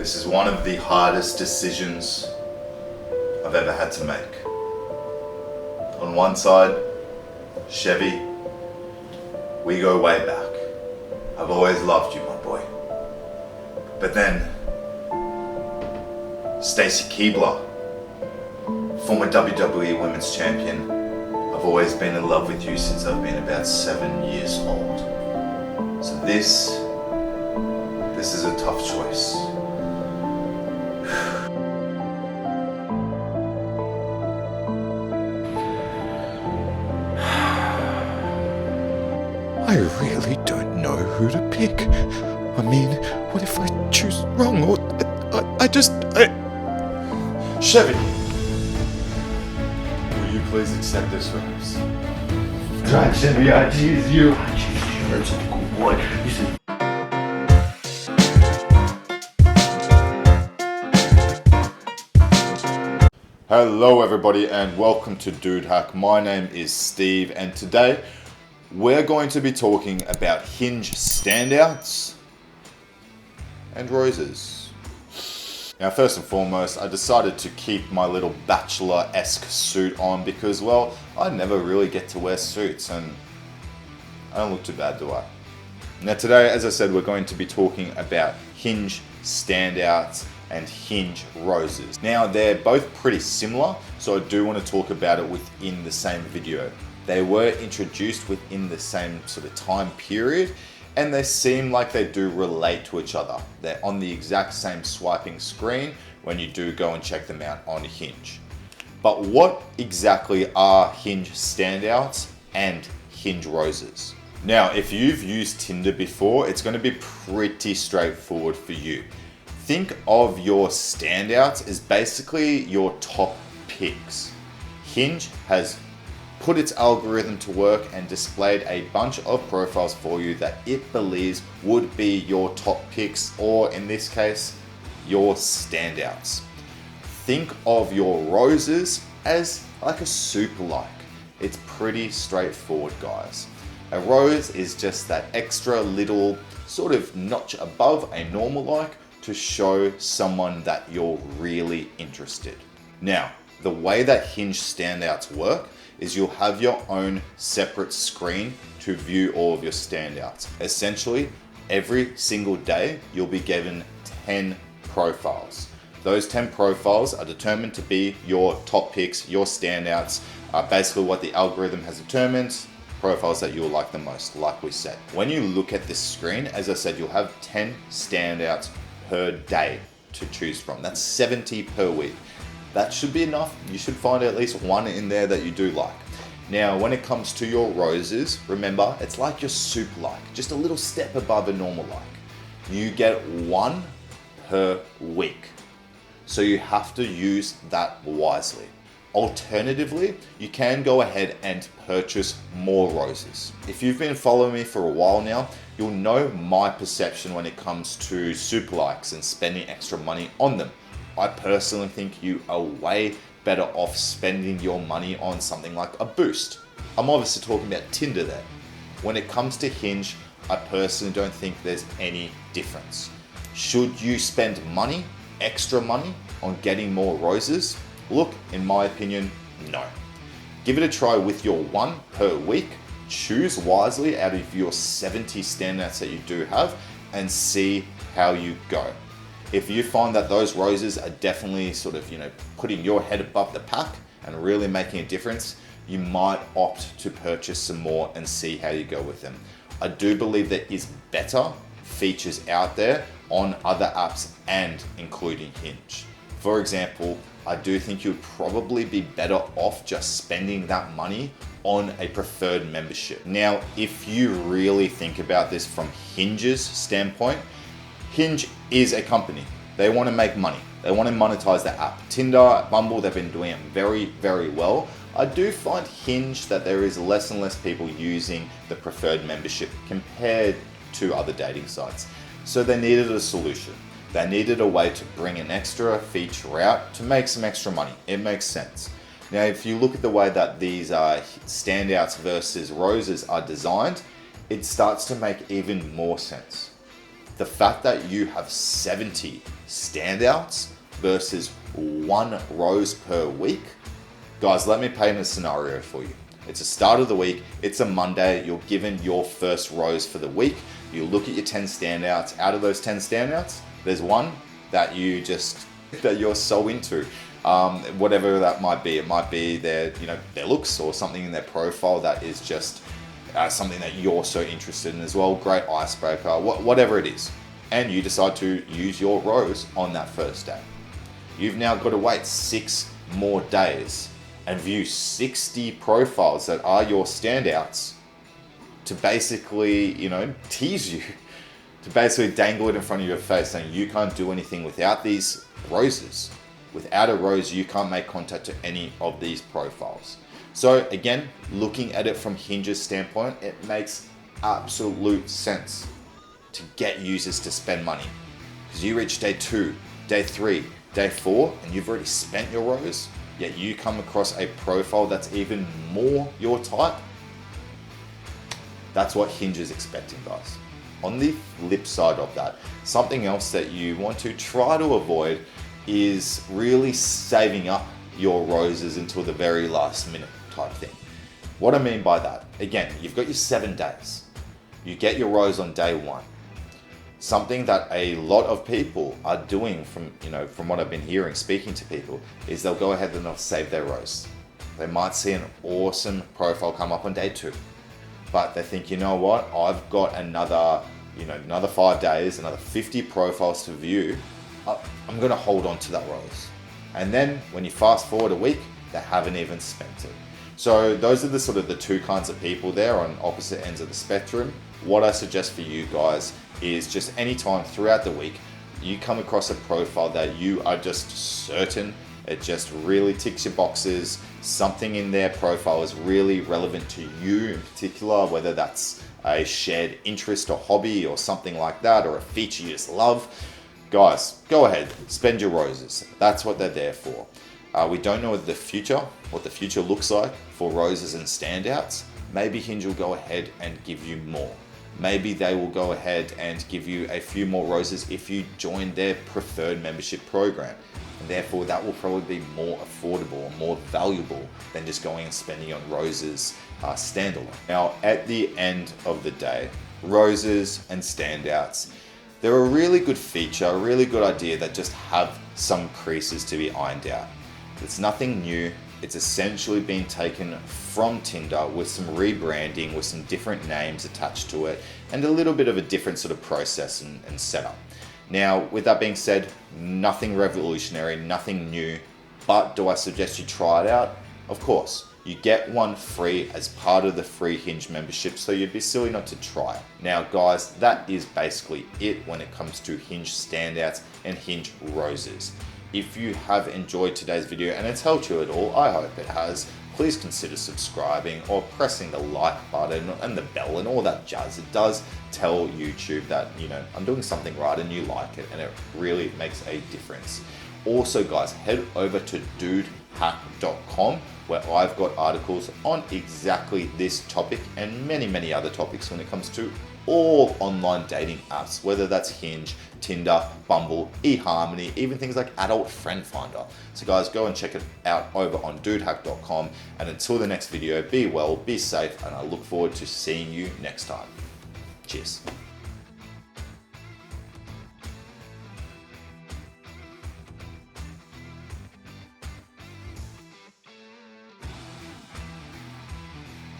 This is one of the hardest decisions I've ever had to make. On one side, Chevy, we go way back. I've always loved you, my boy. But then, Stacy Keibler, former WWE Women's Champion, I've always been in love with you since I've been about 7 years old. So this is a tough choice. I really don't know who to pick. I mean, what if I choose wrong or I Chevy, will you please accept this rose? God, Chevy, I choose you. I choose you. That's a good boy. You said. Hello everybody and welcome to Dude Hack. My name is Steve and today we're going to be talking about Hinge Standouts and Roses. Now first and foremost, I decided to keep my little bachelor-esque suit on because, well, I never really get to wear suits and I don't look too bad, do I? Now today, as I said, we're going to be talking about Hinge Standouts and Hinge Roses. Now they're both pretty similar, so I do want to talk about it within the same video. They were introduced within the same sort of time period and they seem like they do relate to each other. They're on the exact same swiping screen when you do go and check them out on Hinge. But what exactly are Hinge Standouts and Hinge Roses? Now, if you've used Tinder before, it's going to be pretty straightforward for you. Think of your standouts as basically your top picks. Hinge has put its algorithm to work and displayed a bunch of profiles for you that it believes would be your top picks, or in this case, your standouts. Think of your roses as like a super like. It's pretty straightforward, guys. A rose is just that extra little sort of notch above a normal like to show someone that you're really interested. Now, the way that Hinge Standouts work is you'll have your own separate screen to view all of your standouts. Essentially, every single day, you'll be given 10 profiles. Those 10 profiles are determined to be your top picks, your standouts, basically what the algorithm has determined, profiles that you'll like the most, like we said. When you look at this screen, as I said, you'll have 10 standouts per day to choose from. That's 70 per week. That should be enough. You should find at least one in there that you do like. Now, when it comes to your roses, remember, it's like your super like, just a little step above a normal like. You get one per week. So you have to use that wisely. Alternatively, you can go ahead and purchase more roses. If you've been following me for a while now, you'll know my perception when it comes to super likes and spending extra money on them. I personally think you are way better off spending your money on something like a boost. I'm obviously talking about Tinder there. When it comes to Hinge, I personally don't think there's any difference. Should you spend money, extra money, on getting more roses? Look, in my opinion, no. Give it a try with your one per week. Choose wisely out of your 70 standouts that you do have and see how you go. If you find that those roses are definitely sort of, putting your head above the pack and really making a difference, you might opt to purchase some more and see how you go with them. I do believe there is better features out there on other apps and including Hinge. For example, I do think you'd probably be better off just spending that money on a preferred membership. Now, if you really think about this from Hinge's standpoint, Hinge is a company. They want to make money. They want to monetize their app. Tinder, Bumble, they've been doing it very, very well. I do find Hinge that there is less and less people using the preferred membership compared to other dating sites. So they needed a solution. They needed a way to bring an extra feature out to make some extra money. It makes sense. Now, if you look at the way that these standouts versus roses are designed, it starts to make even more sense. The fact that you have 70 standouts versus 1 rose per week. Guys, let me paint a scenario for you. It's the start of the week, it's a Monday, you're given your first rose for the week. You look at your 10 standouts. Out of those 10 standouts, there's one that you're so into. Whatever that might be. It might be their looks, or something in their profile that is just something that you're so interested in as well. Great icebreaker, whatever it is. And you decide to use your rose on that first day. You've now got to wait 6 more days and view 60 profiles that are your standouts to basically, tease you, to basically dangle it in front of your face, saying you can't do anything without these roses. Without a rose, you can't make contact to any of these profiles. So again, looking at it from Hinge's standpoint, it makes absolute sense to get users to spend money. Because you reach day 2, day 3, day 4, and you've already spent your rose, yet you come across a profile that's even more your type. That's what Hinge is expecting, guys. On the flip side of that, something else that you want to try to avoid is really saving up your roses until the very last minute type thing. What I mean by that, again, you've got your 7 days. You get your rose on day 1. Something that a lot of people are doing from what I've been hearing, speaking to people, is they'll go ahead and they'll save their rose. They might see an awesome profile come up on day 2, but they think, you know what, I've got another 5 days, another 50 profiles to view. I'm going to hold on to that rose. And then when you fast forward a week, they haven't even spent it. So those are the 2 kinds of people there on opposite ends of the spectrum. What I suggest for you guys is just anytime throughout the week, you come across a profile that you are just certain it just really ticks your boxes, something in their profile is really relevant to you in particular, whether that's a shared interest or hobby or something like that, or a feature you just love. Guys, go ahead, spend your roses. That's what they're there for. We don't know what the future looks like for roses and standouts. Maybe Hinge will go ahead and give you more. Maybe they will go ahead and give you a few more roses if you join their preferred membership program. And therefore, that will probably be more affordable or more valuable than just going and spending on roses standalone. Now, at the end of the day, roses and standouts, they're a really good feature, a really good idea that just have some creases to be ironed out. It's nothing new. It's essentially been taken from Tinder with some rebranding, with some different names attached to it, and a little bit of a different sort of process and setup. Now, with that being said, nothing revolutionary, nothing new, but do I suggest you try it out? Of course. You get one free as part of the free Hinge membership, so you'd be silly not to try it. Now, guys, that is basically it when it comes to Hinge standouts and Hinge roses. If you have enjoyed today's video and it's helped you at all, I hope it has, please consider subscribing or pressing the like button and the bell and all that jazz. It does tell YouTube that, I'm doing something right and you like it, and it really makes a difference. Also, guys, head over to dudehack.com, where I've got articles on exactly this topic and many, many other topics when it comes to all online dating apps, whether that's Hinge, Tinder, Bumble, eHarmony, even things like Adult Friend Finder. So guys, go and check it out over on dudehack.com. And until the next video, be well, be safe, and I look forward to seeing you next time. Cheers.